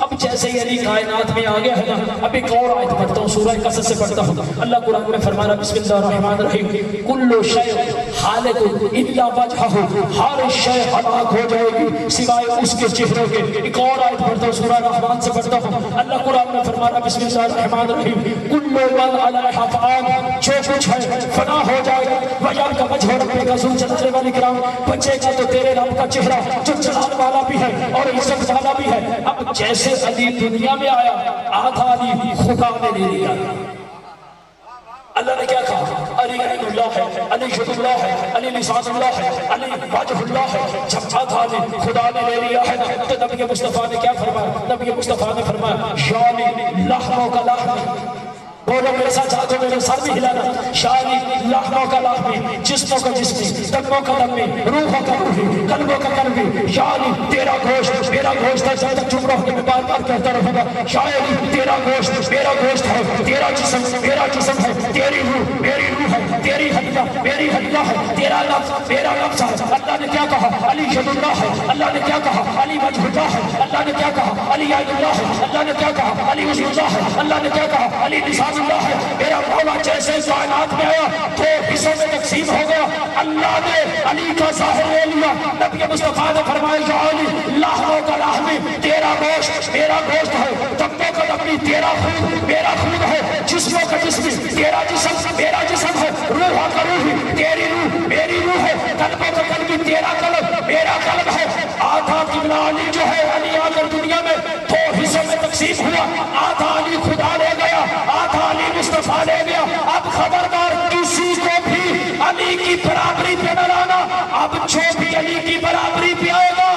اب جیسے ہی علی کائنات میں آ گیا ہے نا، اب ایک اور آیت پڑھتا ہوں، سورہ قصص سے پڑھتا ہوں. اللہ قرآن میں فرما رہا بسم اللہ الرحمن الرحیم کل شیء خالق الا وجہہ، ہر شے ہلاک ہو جائے گی سوائے اس کے چہرے کے. ایک اور آیت پڑھتا ہوں سورہ رحمان سے پڑھتا ہوں. اللہ قرآن میں فرما رہا بسم اللہ الرحمن الرحیم کل من علیہا فان، جو کچھ ہے فنا ہو جائے گا. ویان کا وجہ ربے کا ذو جلال والاکرام، بچے گا تو تیرے رب کا چہرہ جو جلال والا بھی ہے اور عزت والا بھی ہے. اب جیسے علی دنیا میں آیا آدھا علی خدا نے لے لیا. اللہ نے کیا کہا علی عین اللہ ہے، علی ید اللہ ہے، علی لسان اللہ ہے، علی وجہ اللہ ہے. جب آدھا علی خدا نے لے لیا ہے تو نبی مصطفیٰ نے کیا فرمایا؟ نبی مصطفیٰ نے فرمایا شانی لحموں کا لحم. بولو میرے ساتھ چاہتے میرے سر بھی ہلانا. شانی لحموں کا لحم، جسموں کا جسمی، دموں کا دمی، روحوں کا روحی، قلبوں کا قلبی. شانی تیرا گوشت میرا گوشت ہے، جب تک چپ رہو گے میں بار بار کہتا رہوں گا. شانی تیرا گوشت میرا گوشت ہے، تیرا جسم میرا جسم ہے، تیری روح میری روح ہے، تیری ہڈیاں میری ہڈیاں ہے، تیرا لفظ میرا لفظ ہے. اللہ نے کیا کہا؟ علی ید اللہ ہے. اللہ نے کیا کہا؟ علی وجہ اللہ ہے. اللہ نے کیا کہا؟ علی عین اللہ ہے. اللہ نے کیا کہا؟ علی وجہ اللہ ہے. اللہ نے کیا کہا؟ علی لسان اللہ ہے. میرا مولا جیسے کائنات میں آیا دو حصوں میں تقسیم ہو گیا. اللہ نے علی کا ظاہر لے لیا. نبی مصطفیٰ نے فرمایا یا علی لحموں کا لحم، تیرا گوشت میرا گوشت ہے، دموں کا دمی تیرا خون میرا خون ہے، جسموں کا جسم تیرا جسم میرا جسم ہے، روح کا روح تیری روح میری روح ہے، قلبوں کا قلب تیرا قلب میرا قلب ہے. آدھا قبلہ علی جو ہے علی آ کر دنیا میں دو حصوں میں تقسیم ہوا. آدھا علی خدا لے گیا، آدھا علی مصطفیٰ لے گیا. اب خبردار کسی کو بھی علی کی برابری پہ نہ لانا. اب جو بھی علی کی برابری پہ آئے گا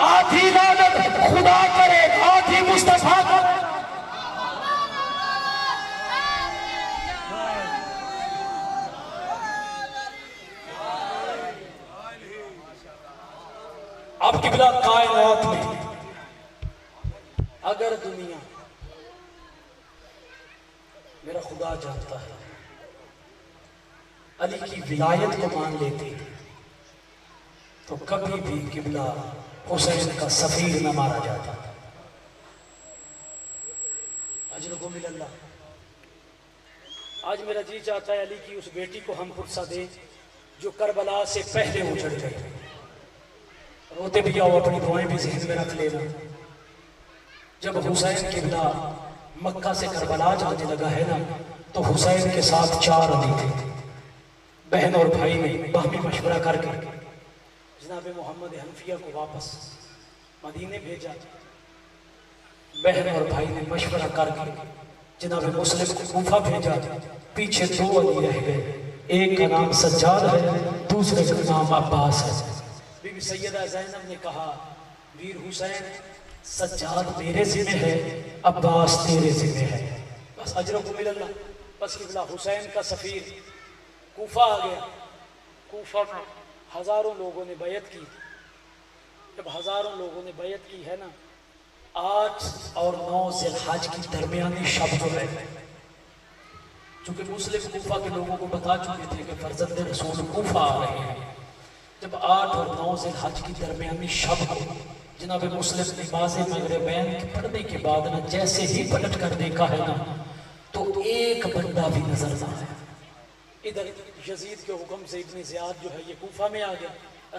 آدھی لعنت خدا کرے آدھی مصطفیٰ کرے. اب قبلہ کائنات میں اگر دنیا میرا خدا جانتا ہے علی کی ولایت کو مان لیتے تو کبھی بھی قبلہ حسین کا سفیر نہ مارا جاتا. اجرکم من اللہ. آج میرا جی چاہتا ہے علی کی اس بیٹی کو ہم پرسہ دیں جو کربلا سے پہلے اجڑ گئی. روتے بھی آؤ، اپنی دعائیں بھی ذہن میں رکھ لینا۔ جب حسین قبلہ مکہ سے کربلا جانے لگا ہے نا، تو حسین کے ساتھ 4 علی تھے، بہن اور بھائی نے باہمی مشورہ کر کے جناب محمد حنفیہ کو واپس مدینے بھیجا۔ بہن اور بھائی نے مشورہ کر کے جناب مسلم کو کوفہ بھیجا۔ پیچھے 2 علی رہ گئے، ایک کا نام سجاد ہے، دوسرے کا نام عباس ہے۔ بی بی سیدہ زینب نے کہا ویر حسین، سجاد میرے ذمہ ہے، عباس تیرے ذمہ ہے، بس اجرکم اللہ۔ بس قبلہ حسین کا سفیر کوفہ آ گیا۔ کوفہ میں ہزاروں لوگوں نے بیعت کی۔ جب ہزاروں لوگوں نے بیعت کی ہے نا، 8 اور 9 ذی الحج کی درمیانی شب جو ہے، چونکہ مسلم کوفہ کے لوگوں کو بتا چکے تھے کہ فرزند رسول کوفہ آ رہے ہیں، جب 8 اور 9 ذی الحج کی درمیانی شب کو جناب مسلم نماز مغربین کے پڑھنے کے بعد نا جیسے ہی پلٹ کر دیکھا ہے نا، تو ایک بندہ بھی نظر نہ آیا۔ ادھر یزید کے حکم سے ابن زیاد جو ہے یہ کوفہ میں آ گیا۔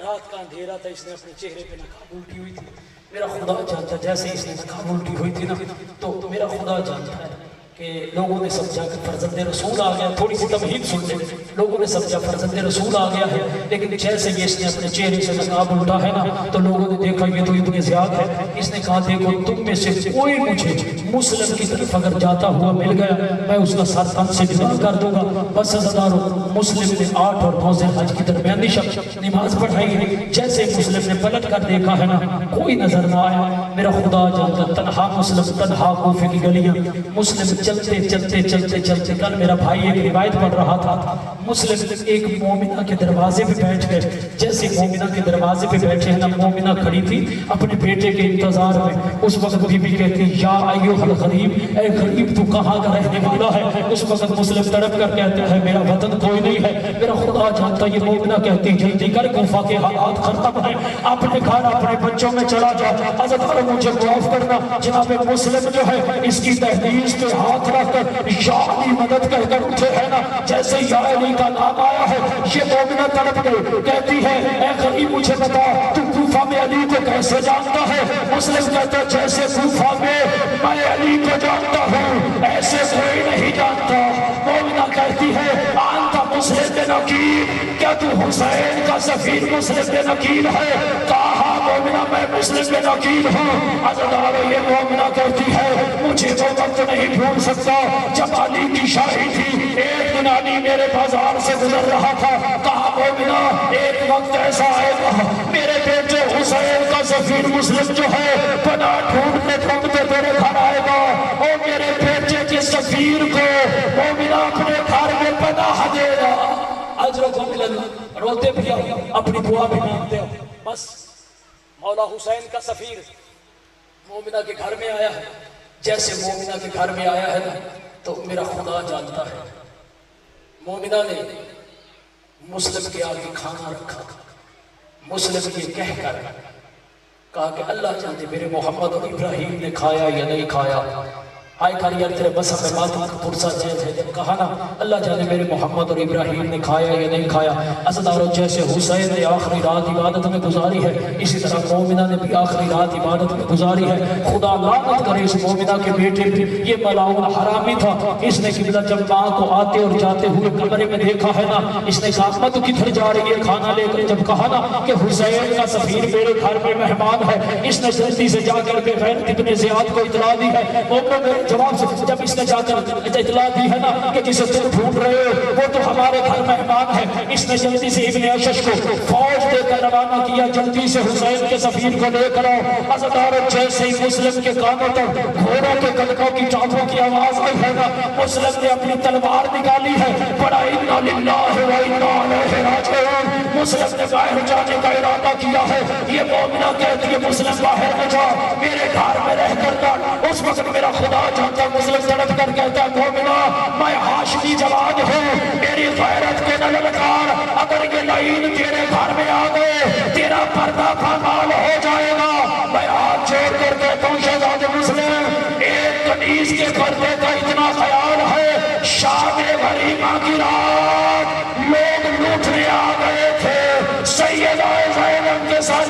رات کا اندھیرا تھا، اس نے اپنے چہرے پہ نقاب الٹی ہوئی تھی۔ میرا خدا جانتا ہے جیسے اس نے نقاب الٹی ہوئی تھی نا، تو میرا خدا جانتا ہے کہ لوگوں نے سمجھا کہ فرزند رسول آ گیا۔ تھوڑی سی تمہید سن لیں، لوگوں نے سمجھا فرزند رسول آ گیا ہے، لیکن جیسے ہی اس نے اپنے چہرے سے نقاب الٹا ہے نا، تو لوگوں نے دیکھا یہ تو ابن زیاد ہے۔ اس نے کہا دیکھو تم میں سے کوئی مجھے مسلم کی طرف اگر جاتا ہوا مل گیا، میں اس کا سر تن سے جدا کر دوں گا۔ بس عزیزانو، مسلم نے 8 اور 9 ذی الحج کی درمیانی شب نماز پڑھائی ہے۔ جیسے مسلم نے پلٹ کر دیکھا ہے نا، کوئی نظر نہ آیا۔ میرا خدا جانتا، تنہا مسلم، تنہا کوفے کی گلیاں، مسلم چلتے چلتے چلتے چلتے۔ کل میرا بھائی ایک روایت پڑھ رہا تھا، مسلم ایک مومنہ کے دروازے پہ بیٹھ گئے۔ جیسے مومنہ کے دروازے پہ بیٹھے ہیں نا، مومنہ کھڑی تھی اپنے بیٹے کے انتظار میں۔ اس وقت بی بی کہتی یا ایوہ الغریب، اے غریب تو کہاں کا رہنے والا ہے؟ اس وقت مسلم تڑپ کر کہتا ہے میرا وطن کوئی نہیں ہے۔ میرا خدا جانتا یہ مومنہ کہتی جلدی کر، کوفہ کے حالات خراب ہیں، اپنے گھر اپنے بچوں میں چلا جا۔ حضرت مجھے معاف کرنا، جناب مسلم جو ہے اس کی تحدیث پہ ہاتھ رکھ کر یا علی مدد کہہ کر اٹھے ہے نا، جیسے یا علی کا نام آیا ہے یہ مومنہ تڑپ گئی۔ کہتی ہے اے غریب مجھے بتا تو کوفہ میں علی کو کیسے جانتا ہے؟ مسلم کہتا ہے جیسے کوفہ میں میں علی کو جانتا ہوں ایسے کوئی نہیں جانتا۔ مومنہ کہتی ہے انت مسلم بن عقیل، کیا تو حسین کا سفیر مسلم بن عقیل ہے؟ کہا مومنہ میں مسلم بن عقیل ہوں۔ عزیزانو یہ مومنہ کہتی ہے مجھے وہ وقت نہیں بھول سکتا جب علی کی شاہی تھی۔ ایک دن علی میرے بازار سے گزر رہا تھا، کہا مومنہ ایک وقت ایسا آئے گا میرے بیٹے حسین کا سفیر مسلم جو ہے پناہ ڈھونڈتے ڈھونڈتے تیرے گھر آئے گا، اور میرے بیٹے کے سفیر کو مومنہ اپنے گھر میں پناہ دے گا۔ اجرکم اللہ، روتے بھی آؤ، اپنی دعا بھی مانگتے ہو۔ بس مولا حسین کا سفیر مومنہ کے گھر میں آیا ہے۔ جیسے مومنہ کے گھر میں آیا ہے نا، تو میرا خدا جانتا ہے مومنہ نے مسلم کے آگے کھانا رکھا۔ مسلم یہ کہہ کر کہا کہ اللہ جانتے میرے محمد اور ابراہیم نے کھایا یا نہیں کھایا۔ آئے کر یار تیرے بس میں ماتم کا پرسا جیز ہے، جب کہا نا اللہ جانے میرے محمد اور ابراہیم نے کھایا یا نہیں کھایا۔ عزیزانو جیسے حسین نے آخری رات عبادت میں گزاری ہے، اسی طرح مومنہ نے بھی آخری رات عبادت میں گزاری ہے۔ خدا لعنت کرے اس مومنہ کے بیٹے پہ، یہ ملعون حرامی تھا۔ اس نے قبلہ جب ماں کو آتے اور جاتے ہوئے کمرے میں دیکھا ہے نا، اس نے کہا مت کدھر جا رہی ہے کھانا لے کر؟ جب کہا نا کہ حسین کا سفیر میرے گھر میں مہمان ہے، اس نے جلدی سے جا کر کے غیر ابن زیاد کو اطلاع دی ہے۔ جواب سے جب اس نے جا کر اطلاع دی ہے نا کہ جسے تم ڈھونڈ رہے ہو وہ تو ہمارے گھر مہمان ہے، اس نے جلدی سے ابن اشش کو فوج دے کر روانہ کیا، جلدی سے حسین کے سفیر کو لے کر آؤ۔ عزیزانو جیسے ہی مسلم کے کانوں تک گھوڑوں کے کلکوں کی ٹانپوں کی آواز آئی ہے نا، مسلم نے اپنی تلوار نکالی ہے، پڑھا انا للہ و انا الیہ راجعون۔ مسلم نے باہر جانے کا ارادہ کیا ہے۔ یہ مومنہ کہتی ہے مسلم باہر نہ جا، میرے گھر میں رہ کر کر۔ اس وقت میرا خدا جانتا مسلم تڑپ کر کہتا ہے مومنہ میں ہاشمی جوان ہوں، میری غیرت کے نہ للکار، اگر یہ لعین تیرے گھر میں آ گئے تیرا پردہ پامال ہو جائے گا۔ میں ہاتھ جوڑ کر کہتا ہوں شہزاد مسلم، ایک کنیز کے پردے کا اتنا خیال ہے، شام غریبہ کی رات لوگ لوٹنے آ گئے تھے، سیدہ زینب کے ساتھ